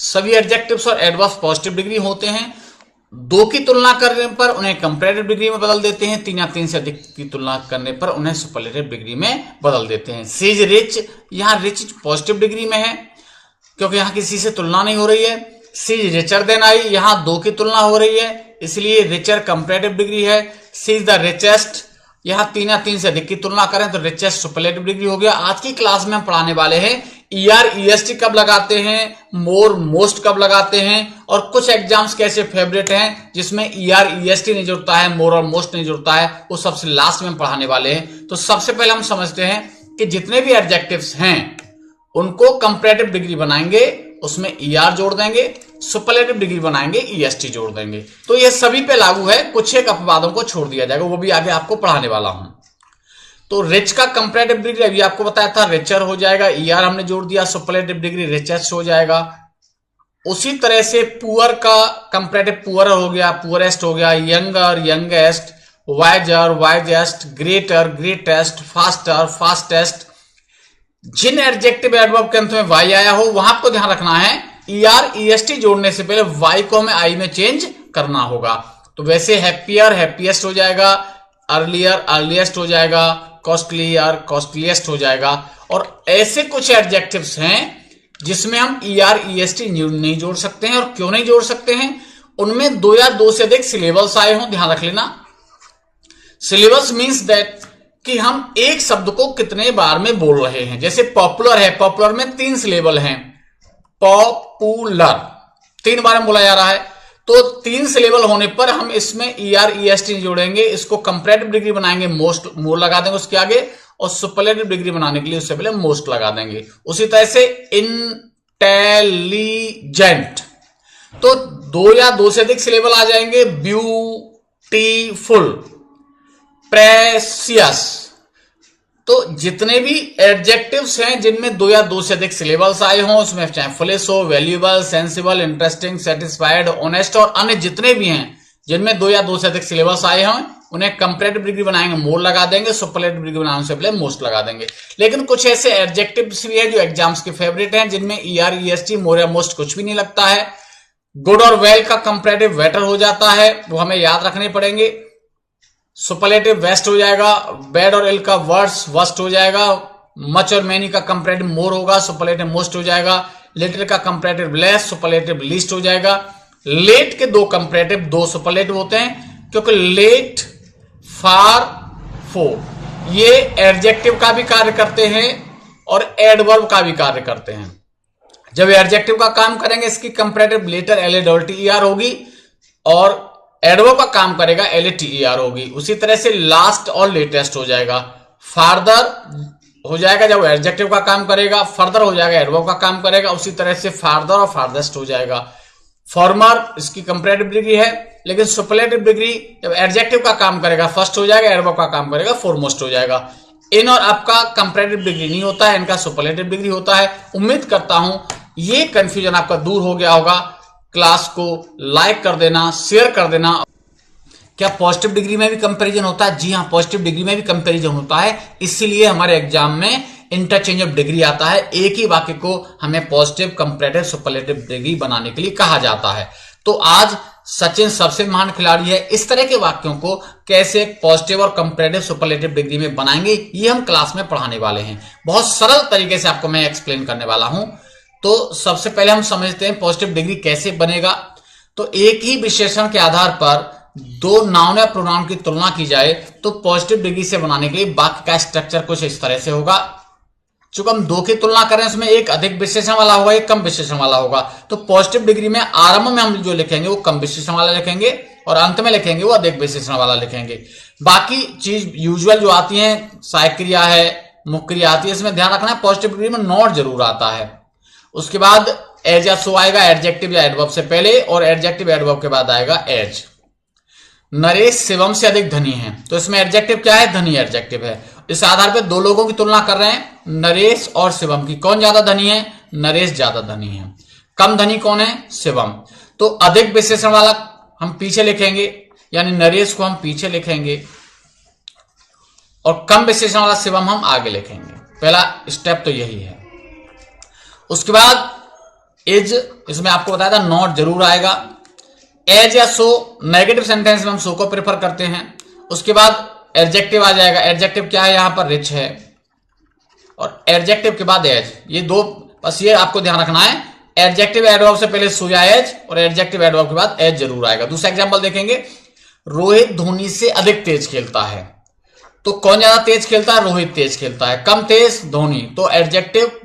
सभी एडजेक्टिव्स और adverbs positive degree होते हैं। 2 की तुलना करने पर उन्हें कंपैरेटिव डिग्री में बदल देते हैं। 3 या 3 से अधिक की तुलना करने पर उन्हें सुपरलेटिव डिग्री में बदल देते हैं। सी इज रिच, यहां रिच पॉजिटिव डिग्री में है क्योंकि यहां किसी से तुलना नहीं हो रही है। सी इज रिचर देन आई, यहां 2 की तुलना हो रही है इसलिए रिचर कंपैरेटिव डिग्री है। सी इज द रिचेस्ट, यहां 3 या 3 से अधिक की तुलना करें तो रिचेस्ट सुपरलेटिव डिग्री हो गया। आज की क्लास में हम पढ़ाने वाले हैं ER EST कब लगाते हैं, मोर मोस्ट कब लगाते हैं, और कुछ एग्जाम्स कैसे फेवरेट हैं जिसमें ER EST नहीं जुड़ता है, मोर और मोस्ट नहीं जुड़ता है, वो सबसे लास्ट में हम पढ़ाने वाले हैं। तो सबसे पहले हम समझते हैं कि जितने भी एडजेक्टिव्स हैं उनको कंपैरेटिव डिग्री बनाएंगे, उसमें ER जोड़ देंगे, सुपरलेटिव डिग्री बनाएंगे EST जोड़ देंगे। तो ये सभी पे लागू है, कुछ एक अपवादों को छोड़ दिया जाएगा, वो भी आगे आपको पढ़ाने वाला हूं। तो रिच का कंपैरेटिव डिग्री अभी आपको बताया था रिचर हो जाएगा, ER हमने जोड़ दिया, सुपरलेटिव डिग्री रिचेस्ट हो जाएगा। उसी तरह से पुअर का कंपैरेटिव पुअर हो गया, पुअरेस्ट हो गया, younger youngest, wiser wisest, greater greatest, faster fastest. जिन एडजेक्टिव एडवर्ब के अंत में वाई आया हो वहां आपको ध्यान रखना है ER EST जोड़ने से पहले वाई को हमें आई में चेंज करना होगा। तो वैसे हैप्पियर हैप्पीएस्ट हो जाएगा, अर्लियर अर्लीस्ट हो जाएगा, कॉस्टलियर कॉस्टलीस्ट हो जाएगा। और ऐसे कुछ एडजेक्टिव्स हैं जिसमें हम ER EST नहीं जोड़ सकते हैं। और क्यों नहीं जोड़ सकते हैं? उनमें 2 या 2 से अधिक सिलेबल्स आए हों, ध्यान रख लेना। सिलेबल्स मींस दैट कि हम एक शब्द को कितने बार में बोल रहे हैं। जैसे पॉपुलर है, पॉपुलर में 3 सिलेबल हैं, पॉपुलर 3 बार में बोला जा रहा है। तो 3 सिलेबल होने पर हम इसमें ER EST जोड़ेंगे, इसको कंपैरेटिव डिग्री बनाएंगे, मोस्ट मोर लगा देंगे उसके आगे, और सुपरलेटिव डिग्री बनाने के लिए उससे पहले मोस्ट लगा देंगे। उसी तरह से इंटेलिजेंट, तो 2 या 2 से अधिक सिलेबल आ जाएंगे, ब्यूटीफुल, प्रेसियस। तो जितने भी एडजेक्टिव्स हैं जिनमें 2 या 2 से अधिक सिलेबल्स आए हों, उसमें चाहे फुलिश हो, valuable, sensible, interesting, satisfied, honest और अन्य जितने भी हैं जिनमें 2 या 2 से अधिक सिलेबल्स आए हों, उन्हें कंपैरेटिव डिग्री बनाएंगे, मोर लगा देंगे, सुपरलेटिव डिग्री बनाने से पहले मोस्ट लगा देंगे। लेकिन कुछ ऐसे एडजेक्टिव्स भी हैं जो एग्जाम्स के फेवरेट हैं, जिनमें ER EST मोर या मोस्ट कुछ भी नहीं लगता है। गुड और वेल का कंपैरेटिव बेटर हो जाता है, वो हमें याद रखने पड़ेंगे। सुपरलेटिव वेस्ट हो जाएगा, बैड और इल का वर्स वर्स्ट हो जाएगा, मच और मैनी का कंपैरेटिव मोर होगा, सुपरलेटिव मोस्ट हो जाएगा। लिटिल का कंपैरेटिव लेस, सुपरलेटिव लीस्ट हो जाएगा। लेट के 2 कंपैरेटिव 2 सुपरलेटिव होते हैं, क्योंकि लेट, फार, फोर ये एडजेक्टिव का भी कार्य करते हैं और एडवर्ब का भी कार्य करते हैं। जब एडजेक्टिव का काम करेंगे इसकी कंपैरेटिव लेटर LATTER होगी, और एडवर्ब का काम करेगा LATER होगी। उसी तरह से लास्ट और लेटेस्ट हो जाएगा। फार्दर हो जाएगा जब एडजेक्टिव का काम करेगा, फर्दर हो जाएगा एडवर्ब का काम करेगा। उसी तरह से फार्दर और फार्देस्ट हो जाएगा। फॉर्मर इसकी कंपैरेटिव डिग्री है, लेकिन सुपरलेटिव डिग्री जब एडजेक्टिव का काम करेगा फर्स्ट हो जाएगा, एडवर्ब का काम करेगा फॉरमोस्ट हो जाएगा। इन और आपका कंपैरेटिव डिग्री नहीं होता है, इनका सुपरलेटिव डिग्री होता है। उम्मीद करता हूं ये कंफ्यूजन आपका दूर हो गया होगा। क्लास को लाइक कर देना, शेयर कर देना। क्या पॉजिटिव डिग्री में भी कंपैरिजन होता है? जी हां, पॉजिटिव डिग्री में भी कंपैरिजन होता है, इसीलिए हमारे एग्जाम में इंटरचेंज ऑफ डिग्री आता है। एक ही वाक्य को हमें पॉजिटिव, कंपैरेटिव, सुपरलेटिव डिग्री बनाने के लिए कहा जाता है। तो आज सचिन सबसे महान खिलाड़ी है, इस तरह के वाक्यों को कैसे पॉजिटिव और कंपैरेटिव, सुपरलेटिव डिग्री में बनाएंगे, ये हम क्लास में पढ़ाने वाले हैं। बहुत सरल तरीके से आपको मैं एक्सप्लेन करने वाला हूं। तो सबसे पहले हम समझते हैं पॉजिटिव डिग्री कैसे बनेगा। तो एक ही विशेषण के आधार पर 2 नाउन या प्रोनाउन की तुलना की जाए तो पॉजिटिव डिग्री से बनाने के लिए वाक्य का स्ट्रक्चर कुछ इस तरह से होगा। चूंकि हम 2 की तुलना करें, उसमें एक अधिक विशेषण वाला होगा, एक कम विशेषण वाला होगा। तो पॉजिटिव डिग्री में आरंभ में हम जो लिखेंगे वो कम विशेषण वाला लिखेंगे, और अंत में लिखेंगे वो अधिक विशेषण वाला लिखेंगे। बाकी चीज यूजुअल जो आती है, सहायक क्रिया है, मुख्य क्रिया आती है, इसमें ध्यान रखना है पॉजिटिव डिग्री में नॉट जरूर आता है। उसके बाद एज या सो आएगा एडजेक्टिव या एडवर्ब से पहले, और एडजेक्टिव एडवर्ब के बाद आएगा एज। नरेश शिवम से अधिक धनी है, तो इसमें एडजेक्टिव क्या है? धनी एडजेक्टिव है। इस आधार पे 2 लोगों की तुलना कर रहे हैं, नरेश और शिवम की। कौन ज्यादा धनी है? नरेश ज्यादा धनी है। कम धनी कौन है? शिवम। तो अधिक विशेषण वाला हम पीछे लिखेंगे, यानी नरेश को हम पीछे लिखेंगे, और कम विशेषण वाला शिवम हम आगे लिखेंगे। पहला स्टेप तो यही है। उसके बाद इज, इसमें आपको बताया था नॉट जरूर आएगा। एज या सो, नेगेटिव सेंटेंस में हम सो को प्रेफर करते हैं। उसके बाद एडजेक्टिव आ जाएगा। एडजेक्टिव क्या है, यहां पर रिच है, और एडजेक्टिव के बाद एज, ये दो, बस ये आपको ध्यान रखना है। एडजेक्टिव एडवर्ब से पहले सो या एज, और एडजेक्टिव एडवर्ब के बाद एज जरूर आएगा। दूसरा एग्जांपल देखेंगे, रोहित धोनी से अधिक तेज खेलता है। तो कौन ज्यादा तेज खेलता है, रोहित तेज खेलता है। कम तेज धोनी, तो एडजेक्टिव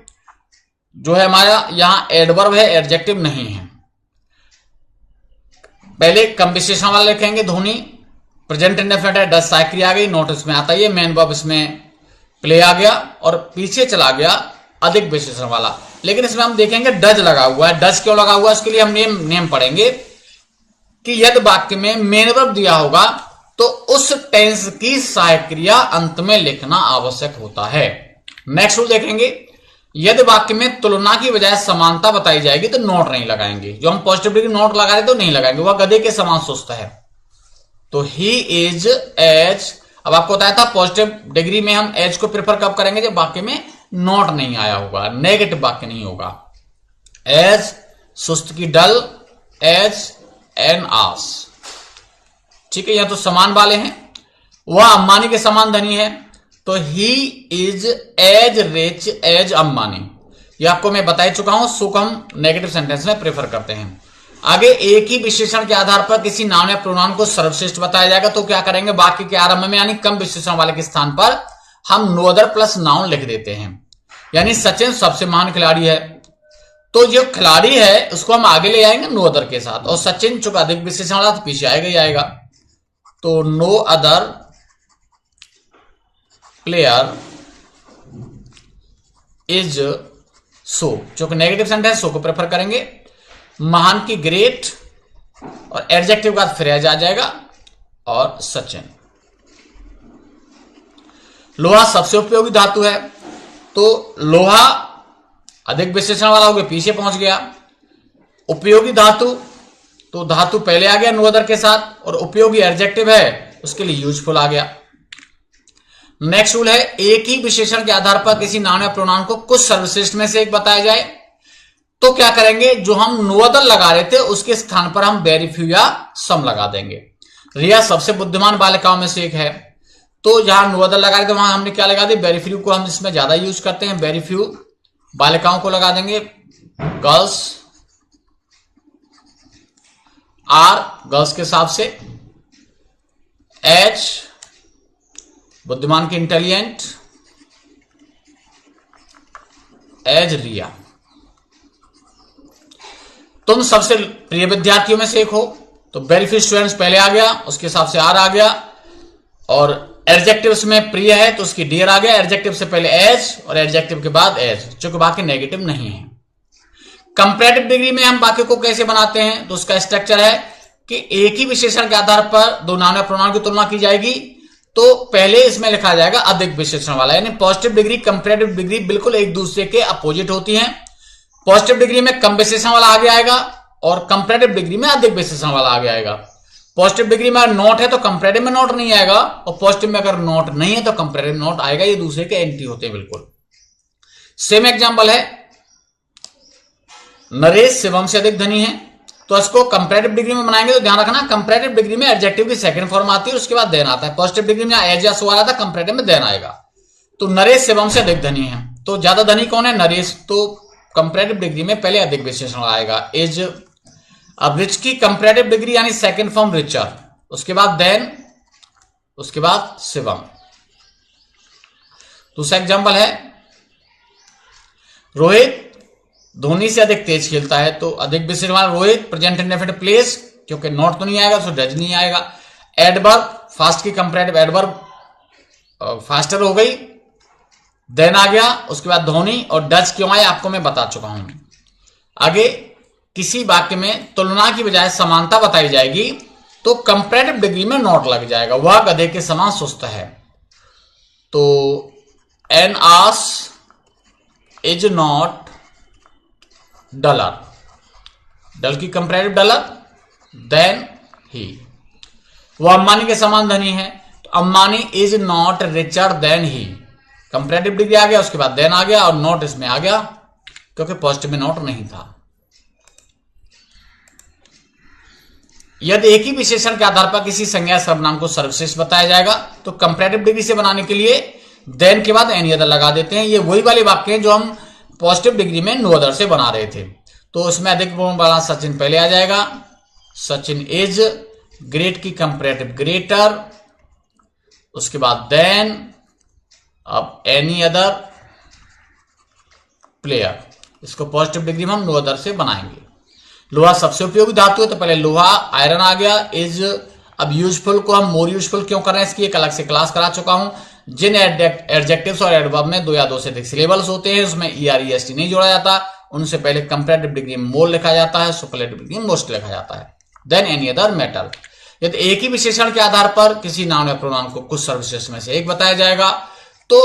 जो है हमारा यहां एडवर्ब है, एडजेक्टिव नहीं है। पहले कम विशेषण वाला लिखेंगे धोनी, प्रेजेंट इंडेफिनिट है, डज साइक्री आ गई, नोट इसमें आता ही है, मेन वर्ब इसमें प्ले आ गया, और पीछे चला गया अधिक विशेषण वाला। लेकिन इसमें हम देखेंगे डज लगा हुआ है। डज क्यों लगा हुआ है, उसके लिए हम नेम पढ़ेंगे कि यदि वाक्य में मेन वर्ब दिया होगा तो उस टेंस की सहायक क्रिया अंत में लिखना आवश्यक होता है। नेक्स्ट रूल देखेंगे, यदि वाक्य में तुलना की बजाय समानता बताई जाएगी तो नोट नहीं लगाएंगे। जो हम पॉजिटिव डिग्री नोट लगा रहे तो नहीं लगाएंगे, वह गधे के समान सुस्त है। तो ही इज एज, अब आपको बताया था पॉजिटिव डिग्री में हम एज को प्रेफर कब करेंगे, जब वाक्य में नॉट नहीं आया होगा, नेगेटिव वाक्य नहीं होगा। एज सुस्त की डल, एज एन आस, ठीक है, यह तो समान वाले हैं। वह अंबानी के समान धनी है, तो he is as rich as Ambani. यह आपको मैं बता चुका हूं, सो को हम नेगेटिव सेंटेंस में प्रेफर करते हैं। आगे एक ही विशेषण के आधार पर किसी नाउन या प्रोनाउन को सर्वश्रेष्ठ बताया जाएगा, तो क्या करेंगे, वाक्य के आरंभ में यानी कम विशेषण वाले के स्थान पर हम नो अदर प्लस नाउन लिख देते हैं। यानी सचिन सबसे महान खिलाड़ी है, तो जो खिलाड़ी है उसको हम आगे ले आएंगे नो अदर के साथ, और सचिन चूंकि अधिक विशेषण वाला तो पीछे आएगा ही आएगा। तो no other player is so, जो कि नेगेटिव सेंटेंस, सो को प्रेफर करेंगे। महान की ग्रेट, और एडजेक्टिव के बाद फिर एज आ जाएगा, और सचिन। लोहा सबसे उपयोगी धातु है, तो लोहा अधिक विशेषण वाला हो गया, पीछे पहुंच गया। उपयोगी धातु, तो धातु पहले आ गया नो अदर के साथ, और उपयोगी एडजेक्टिव है, उसके लिए यूजफुल आ गया। नेक्स्ट रूल है, एक ही विशेषण के आधार पर किसी नाउन या प्रोनाउन को कुछ सर्वश्रेष्ठ में से एक बताया जाए, तो क्या करेंगे, जो हम नो अदर लगा रहे थे उसके स्थान पर हम वेरी फ्यू या सम लगा देंगे। रिया सबसे बुद्धिमान बालिकाओं में से एक है, तो जहां नो अदर लगा रहे थे वहां हमने क्या लगा दिया, वेरी फ्यू को हम इसमें ज्यादा यूज करते हैं, वेरी फ्यू बालिकाओं को लगा देंगे। गर्ल्स आर, गर्ल्स के हिसाब से। एच बुद्धिमान की इंटेलिजेंट, एज रिया। तुम सबसे प्रिय विद्यार्थियों में से एक हो, तो वेरी फ्यू स्टूडेंट्स पहले आ गया, उसके हिसाब से आर आ गया, और एडजेक्टिव में प्रिय है तो उसकी डियर आ गया। एडजेक्टिव से पहले एज, और एडजेक्टिव के बाद एज, चूंकि बाकी नेगेटिव नहीं है। कंपैरेटिव डिग्री में हम वाक्य को कैसे बनाते हैं, तो उसका स्ट्रक्चर है कि एक ही विशेषण के आधार पर दो नाउन या प्रोनाउन की तुलना की जाएगी, तो पहले इसमें लिखा जाएगा अधिक विशेषण वाला। यानी पॉजिटिव डिग्री कंपैरेटिव डिग्री बिल्कुल एक दूसरे के अपोजिट होती हैं। पॉजिटिव डिग्री में कम विशेषण वाला आगे आएगा, और कंपैरेटिव डिग्री में अधिक विशेषण वाला आगे आएगा। पॉजिटिव डिग्री में अगर नॉट है तो कंपैरेटिव में नॉट नहीं आएगा, और पॉजिटिव में अगर नॉट नहीं है तो कंपैरेटिव नॉट आएगा। ये दूसरे के एंटी होते हैं बिल्कुल। सेम एग्जांपल है, नरेश शिवम से अधिक धनी है, तो इसको कंपैरेटिव डिग्री में बनाएंगे तो ध्यान रखना, कंपैरेटिव डिग्री में एडजेक्टिव की सेकंड फॉर्म आती है, उसके बाद देन आता है। पॉजिटिव डिग्री में एज या सो आ रहा था, कंपैरेटिव में देन आएगा। तो नरेश शिवम से अधिक धनी है, तो ज्यादा धनी कौन है, नरेश, तो कंपैरेटिव डिग्री में पहले अधिक विशेषण आएगा, एज। अब रिच की कंपैरेटिव डिग्री यानी सेकंड फॉर्म रिचर, उसके बाद देन, उसके बाद शिवम। दूसरा एग्जांपल है, रोहित धोनी से अधिक तेज खेलता है, तो अधिक विशेषण वाला रोहित, प्रेजेंट इंडेफिनिट प्लेस, क्योंकि नॉट तो नहीं आएगा तो डज नहीं आएगा। एडवर्ब, फास्ट की कंपैरेटिव एडवर्ब फास्टर हो गई, देन आ गया, उसके बाद धोनी, और डज क्यों आया आपको मैं बता चुका हूं। आगे किसी वाक्य में तुलना की बजाय समानता बताई जाएगी, तो कंपैरेटिव डिग्री में नॉट लग जाएगा। वह गधे के समान सुस्त है, तो an us is not duller, dull की कंपैरेटिव डलर, देन ही। वह अंबानी के समान धनी है, तो Ambani is not richer than he, comparative degree आ गया, उसके बाद देन आ गया, और नॉट इसमें आ गया क्योंकि पॉजिटिव में नॉट नहीं था। यदि एक ही विशेषण के आधार पर किसी संज्ञा सर्वनाम को सर्वश्रेष्ठ बताया जाएगा तो कंपैरेटिव डिग्री से बनाने के लिए देन के बाद एनी अदर लगा देते हैं। ये वही वाले वाक्य हैं जो हम पॉजिटिव डिग्री में नो अदर से बना रहे थे। तो उसमें अधिक गुण वाला सचिन पहले आ जाएगा, सचिन इज ग्रेट की कंपैरेटिव ग्रेटर, उसके बाद देन, अब एनी अदर प्लेयर, इसको पॉजिटिव डिग्री में हम नो अदर से बनाएंगे। लोहा सबसे उपयोगी धातु है तो पहले लोहा आयरन आ गया। इज, अब यूजफुल को हम मोर यूजफुल क्यों कर रहे हैं इसकी एक अलग से क्लास करा चुका हूं। जिन एडजेक्टिव्स और एडवर्ब में 2 या 2 से अधिक सिलेबल्स होते हैं उसमें ER-EST नहीं जोड़ा जाता, उनसे पहले कंपैरेटिव डिग्री में मोर लिखा जाता है, सुपरलेटिव डिग्री में मोस्ट लिखा जाता है। देन एनी अदर मैटर, यदि एक ही विशेषण के आधार पर किसी नाउन या प्रोनाउन को कुछ सर्वश्रेष्ठ में से एक बताया जाएगा तो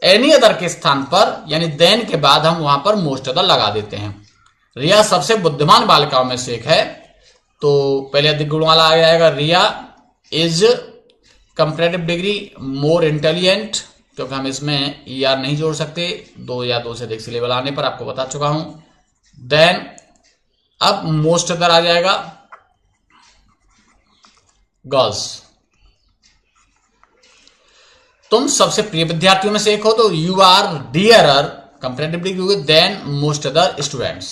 एनी अदर के स्थान पर यानी देन के बाद हम वहां पर मोस्ट अदर लगा देते हैं। रिया सबसे बुद्धिमान बालिकाओं में से एक है तो पहले अधिक गुण वाला आ जाएगा। Riya is comparative degree more intelligent, क्योंकि हम इसमें ER नहीं जोड़ सकते, 2 या 2 से अधिक सिलेबल आने पर आपको बता चुका हूं। देन अब मोस्ट अदर आ जाएगा गर्ल्स, तुम सबसे प्रिय विद्यार्थियों में से एक हो तो you are dearer comparative degree होगी than most other students.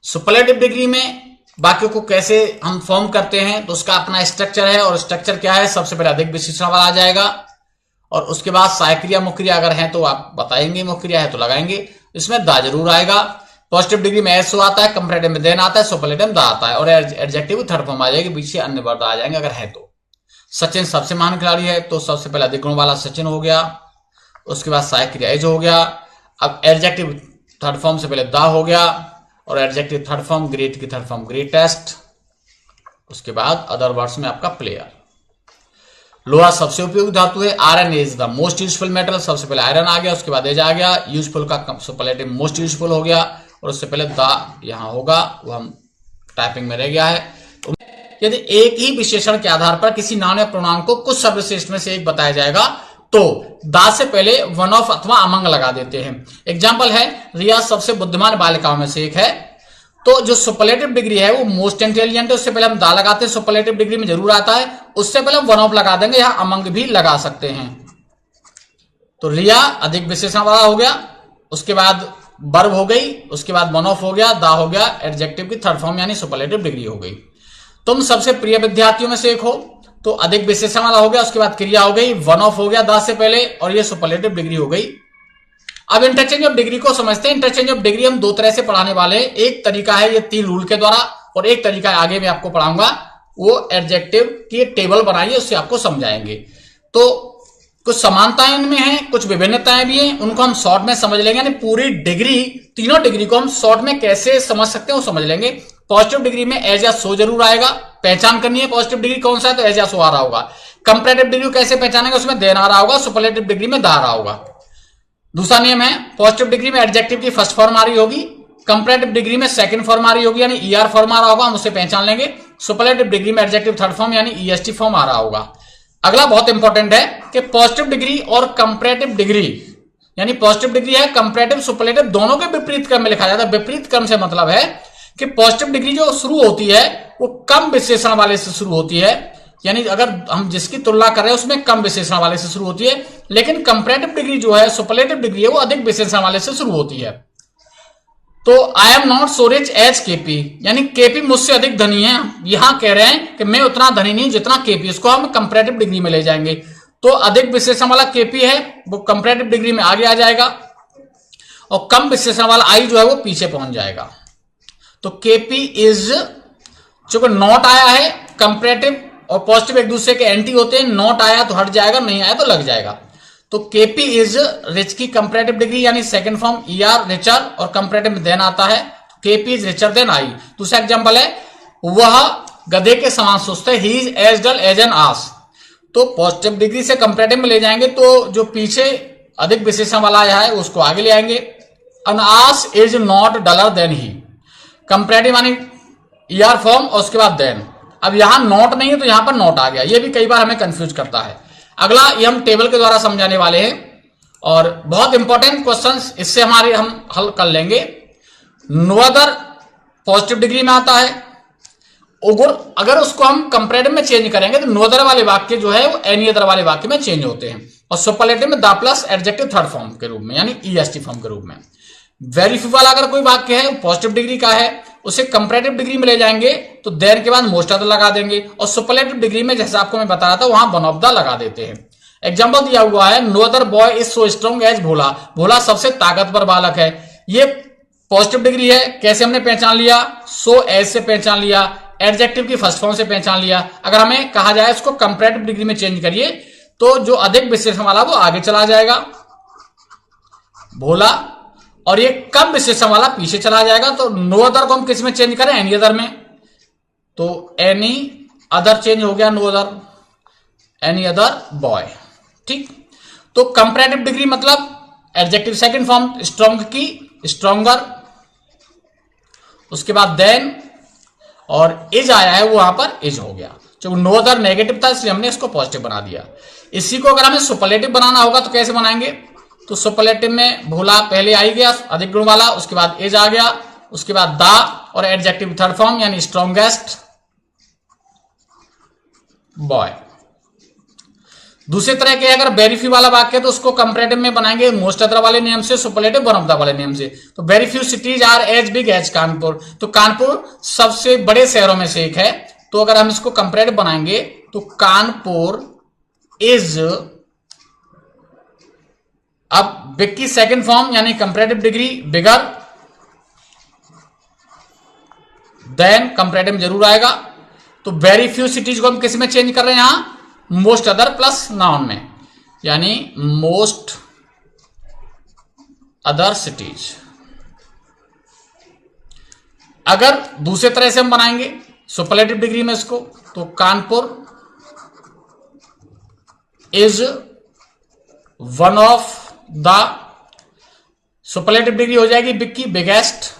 Superlative degree में वाक्यों को कैसे हम फॉर्म करते हैं तो उसका अपना स्ट्रक्चर है, और स्ट्रक्चर क्या है, सबसे पहले अधिक विशेषण वाला आ जाएगा और उसके बाद सहायक्रिया मुक्रिया अगर है तो आप बताएंगे, मुक्रिया है तो लगाएंगे, इसमें दा जरूर आएगा। पॉजिटिव डिग्री में एसओ आता है, कंपैरेटिव में देन आता है, सुपरलेटिव में दा आता है और एडजेक्टिव थर्ड फॉर्म आ जाएगी, पीछे अन्य वर्ड आ जाएंगे अगर है तो। सचिन सबसे महान खिलाड़ी है तो सबसे पहले अधिक गुण वाला सचिन हो गया, उसके बाद सहायक्रिया एज हो गया, अब एडजेक्टिव थर्ड फॉर्म से पहले दा हो गया और एडजेक्टिव थर्ड फॉर्म ग्रेट की थर्ड फॉर्म ग्रेटेस्ट, उसके बाद अदर वर्ड्स में आपका प्लेयर। लोहा सबसे उपयोगी धातु है, iron is the most useful metal, सबसे पहले आयरन आ गया, उसके बाद एज आ गया, यूजफुल का सुपरलेटिव मोस्ट यूजफुल हो गया और उससे पहले द यहां होगा, वो हम टाइपिंग में रह गया है। यदि एक ही विशेषण के आधार पर किसी नाउन या प्रोनाउन को कुछ सर्वश्रेष्ठ में से एक बताया जाएगा तो दा से पहले वन ऑफ अथवा अमंग लगा देते हैं। एग्जाम्पल है रिया सबसे बुद्धिमान बालिकाओं में से एक है, तो जो सुपरलेटिव डिग्री है वो मोस्ट इंटेलिजेंट है, उससे पहले हम दा लगाते हैं, सुपरलेटिव डिग्री में जरूर आता है, उससे पहले हम वन ऑफ लगा देंगे, यहां अमंग भी लगा सकते हैं। तो रिया अधिक विशेषण वाला हो गया, उसके बाद वर्ब हो गई, उसके बाद वन ऑफ हो गया, दा हो गया, एडजेक्टिव की थर्ड फॉर्म यानी सुपरलेटिव डिग्री हो गई। तुम सबसे प्रिय विद्यार्थियों में से एक हो तो अधिक विशेषण वाला हो गया, उसके बाद क्रिया हो गई, वन ऑफ हो गया दा से पहले और ये सुपरलेटिव डिग्री हो गई। अब इंटरचेंज ऑफ डिग्री को समझते हैं। इंटरचेंज ऑफ डिग्री हम 2 तरह से पढ़ाने वाले हैं, एक तरीका है ये 3 रूल के द्वारा और एक तरीका है आगे मैं आपको पढ़ाऊंगा, वो एडजेक्टिव की टेबल बनाइए उससे आपको समझाएंगे। तो कुछ समानताएं इनमें हैं, कुछ विभिन्नताएं भी हैं, उनको हम शॉर्ट में समझ लेंगे, यानी पूरी डिग्री तीनों डिग्री को हम शॉर्ट में कैसे समझ सकते हैं वो समझ लेंगे। पॉजिटिव डिग्री में एज या सो जरूर आएगा, पहचान करनी है पॉजिटिव डिग्री कौन सा है तो एज या सो आ रहा होगा। कंपैरेटिव डिग्री कैसे पहचानेंगे, उसमें देन आ रहा होगा, सुपरलेटिव डिग्री में दा आ रहा होगा। दूसरा नियम है पॉजिटिव डिग्री में एडजेक्टिव की फर्स्ट फॉर्म आ रही होगी, कंपैरेटिव डिग्री में सेकंड फॉर्म आ रही होगी यानी ER फॉर्म आ रहा होगा, हम उससे पहचान लेंगे। सुपरलेटिव डिग्री में एडजेक्टिव थर्ड फॉर्म यानी EST फॉर्म आ रहा होगा। अगला बहुत इंपॉर्टेंट है कि पॉजिटिव डिग्री और कंपैरेटिव डिग्री यानी पॉजिटिव डिग्री है कंपैरेटिव सुपरलेटिव दोनों के विपरीत क्रम में लिखा जाता है। विपरीत क्रम से मतलब है कि पॉजिटिव डिग्री जो शुरू होती है वो कम विशेषण वाले से शुरू होती है, यानी अगर हम जिसकी तुलना कर रहे हैं उसमें कम विशेषण वाले से शुरू होती है, लेकिन कंपैरेटिव डिग्री जो है सुपरलेटिव डिग्री है वो अधिक विशेषण वाले से शुरू होती है। तो I am not so rich as KP, यानी केपी मुझसे अधिक धनी है, यहां कह रहे हैं कि मैं उतना धनी नहीं जितना केपी, इसको हम कंपैरेटिव डिग्री में ले जाएंगे। तो अधिक विशेषण वाला केपी है वो कंपैरेटिव डिग्री में आगे आ जाएगा और कम विशेषण वाला आई जो है वो पीछे पहुंच जाएगा। तो केपी इज, चूंकि नॉट आया है, कंपैरेटिव और पॉजिटिव एक दूसरे के एंटी होते हैं, नॉट आया तो हट जाएगा, नहीं आया तो लग जाएगा। तो केपी इज रिच की कंपैरेटिव डिग्री यानी सेकंड फॉर्म ER रिचर और कंपैरेटिव में देन आता है, KP is richer than I. दूसरा एग्जांपल है वह गधे के समान सुस्त है, he is as dull as an ass. तो पॉजिटिव डिग्री से कंपैरेटिव में ले जाएंगे तो जो पीछे अधिक विशेषण वाला आया है उसको आगे ले आएंगे। एन आस is not duller than he, comparative यानी ER फॉर्म और उसके बाद देन। अब यहां नॉट नहीं है तो यहां पर नॉट आ गया, ये भी कई बार हमें कंफ्यूज करता है। अगला ये हम टेबल के द्वारा समझाने वाले हैं और बहुत इंपॉर्टेंट क्वेश्चंस इससे हमारे हम हल कर लेंगे। नो अदर पॉजिटिव डिग्री में आता है अगर उसको हम कंपैरेटिव में चेंज करेंगे तो नो अदर वाले वाक्य जो है वो एनी अदर वाले वाक्य में चेंज होते हैं, और सुपरलेटिव में the plus adjective third form के रूप में यानी ईएसटी फॉर्म के रूप में। वेरी फ्यू वाला अगर कोई वाक्य है पॉजिटिव डिग्री का है, उसे कंपैरेटिव डिग्री में ले जाएंगे तो देर के बाद मोस्ट अदर लगा देंगे, और सुपरलेटिव डिग्री में जैसा आपको मैं बता रहा था वहां वन ऑफ द लगा देते हैं। एग्जाम्पल दिया हुआ है, no other boy is so strong as Bhola, Bhola सबसे ताकतवर बालक है। ये पॉजिटिव डिग्री है, कैसे हमने पहचान लिया, सो एज से पहचान लिया, एडजेक्टिव की फर्स्ट फॉर्म से पहचान लिया। अगर हमें कहा जाए इसको कंपैरेटिव डिग्री में चेंज करिए तो जो अधिक विशेषण वाला वो आगे चला जाएगा भोला, और ये कम विशेषण वाला पीछे चला जाएगा। तो नो अदर को हम किस में चेंज करें, एनी अदर में, तो एनी अदर चेंज हो गया no other, any other boy. ठीक, तो कंपैरेटिव डिग्री मतलब एडजेक्टिव सेकंड फॉर्म स्ट्रॉन्ग की स्ट्रॉन्गर, उसके बाद देन, और इज आया है वो वहां पर इज हो गया। जो नो अदर नेगेटिव था इसलिए हमने इसको पॉजिटिव बना दिया। इसी को अगर हमें सुपरलेटिव बनाना होगा तो कैसे बनाएंगे, तो सुपरलेटिव में भोला पहले आ ही गया अधिक गुण वाला, उसके बाद इज आ गया, उसके बाद द और एडजेक्टिव थर्ड फॉर्म यानी स्ट्रॉन्गेस्ट बॉय। दूसरे तरह के अगर वेरी फ्यू वाला वाक्य है तो उसको कंपैरेटिव में बनाएंगे मोस्ट अदर वाले नियम से, सुपरलेटिव वन ऑफ द वाले नियम से। तो very few cities are as big as Kanpur, तो कानपुर सबसे बड़े शहरों में से एक है। तो अगर हम इसको कंपैरेटिव बनाएंगे तो कानपुर इज, अब बिग की सेकंड फॉर्म यानी कंपैरेटिव डिग्री बिगर, देन कंपैरेटिव जरूर आएगा। तो वेरी फ्यू सिटीज को हम किस में चेंज कर रहे हैं, यहां मोस्ट अदर प्लस नाउन में, यानी मोस्ट अदर सिटीज। अगर दूसरे तरह से हम बनाएंगे सुपरलेटिव डिग्री में इसको, तो Kanpur is one of the, superlative degree हो जाएगी बिग की बिगेस्ट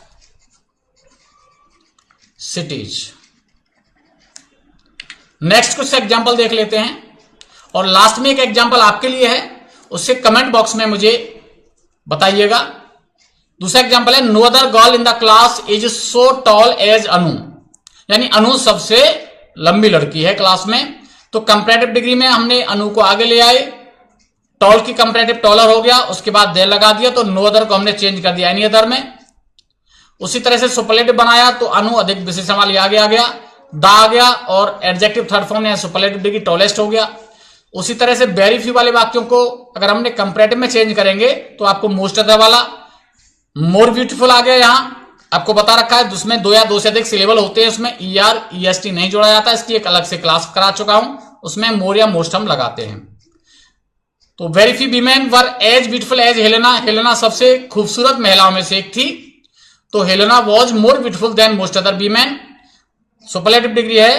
सिटीज। नेक्स्ट कुछ एग्जांपल देख लेते हैं, और लास्ट में एक एग्जांपल आपके लिए है, उससे कमेंट बॉक्स में मुझे बताइएगा। दूसरा एग्जांपल है, no other girl in the class is so tall as Anu, यानी अनु सबसे लंबी लड़की है क्लास में। तो कंपैरेटिव डिग्री में हमने अनु को आगे ले आए, टॉल की कंपैरेटिव टॉलर हो गया, उसके बाद देर लगा दिया, तो नो अदर को हमने चेंज कर दिया एनी अदर में। उसी तरह से सुपरलेटिव बनाया तो अनु अधिक विशेषण वाली आगे आ गया, द आ गया, और एडजेक्टिव थर्ड फॉर्म या सुपरलेटिव डिग्री टॉलेस्ट हो गया। उसी तरह से वेरी फ्यू वाले वाक्यों को अगर हमने कंपैरेटिव में चेंज करेंगे तो आपको मोस्ट अदर वाला मोर ब्यूटीफुल आ गया। यहां आपको बता रखा है जिसमें दो या दो से अधिक सिलेबल होते हैं उसमें ER EST नहीं जोड़ा जाता, इसकी एक अलग से क्लास करा चुका हूं, उसमें मोर या मोस्ट हम लगाते हैं। तो very few women were as beautiful as Helena, Helena सबसे खूबसूरत महिलाओं में से एक थी, तो Helena was more beautiful than most other women. Superlative degree है,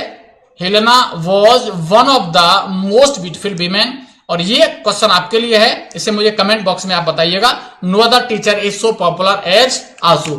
Helena was one of the most beautiful women. और ये क्वेश्चन आपके लिए है, इसे मुझे कमेंट बॉक्स में आप बताइएगा। No other teacher is so popular as आंसू।